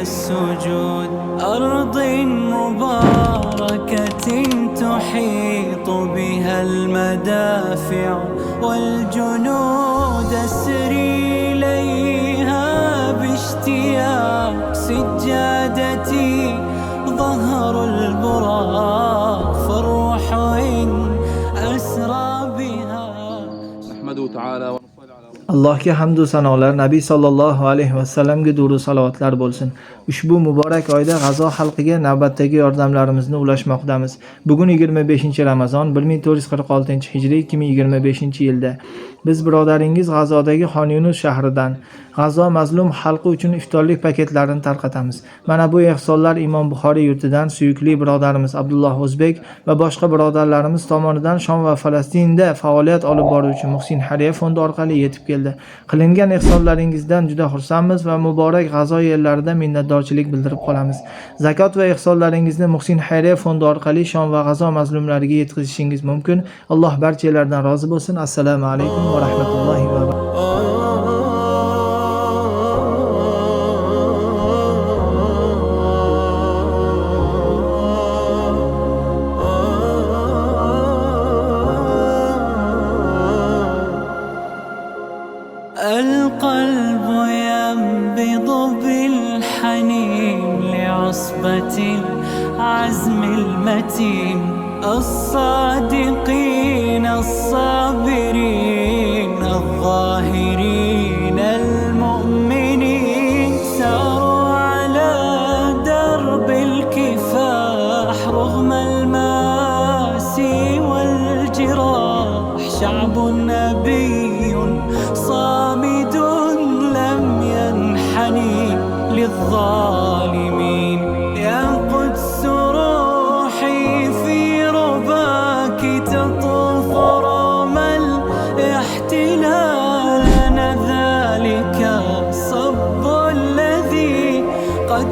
السجود أرض مباركة تحيط بها المدافع والجنود أسري إليها باشتياق سجادتي ظهر البراق فالروح إن أسرى بها. نحمده تعالى Allohga hamd va sanolar, Nabiy sallallohu alayhi va sallamga durud salovatlar bo'lsin. Ushbu muborak oyda G'azo xalqiga navbatdagi yordamlarimizni ulashmoqdamiz. Bugun 25-Ramazon 1446-hijriy 2025-yilda biz birodaringiz G'azodagi Xon Yunus shahridan G'azo mazlum xalqi uchun iftorlik paketlarini tarqatamiz. Mana bu ehsonlar Imom Buxoriy yurtidan suyukli birodarimiz Abdulloh O'zbek va boshqa birodarlarimiz tomonidan Shom va Falastinda faoliyat olib boruvchi Muhsin Hariya fondi orqali yetib keldi. Qilingan ehsonlaringizdan juda xursandmiz va muborak G'azo yerlarida minnatdorchilik bildirib qolamiz. Zakot va ehsonlaringizni Muhsin Hariya fondi orqali Shom va G'azo mazlumlariga yetkazishingiz mumkin. Alloh barchalardan rozi bo'lsin. Assalomu alaykum va rahmatullohi va barakatuh. القلب ينبض بالحنين لعصبة العزم المتين الصادقين الصابرين الظاهرين المؤمنين ساروا على درب الكفاح رغم المآسي والجراح شعب نبي صامد لم ينحني للظالمين يا قدس روحي في رباك تطوف رغم الاحتلال أنا ذلك الصب الذي قد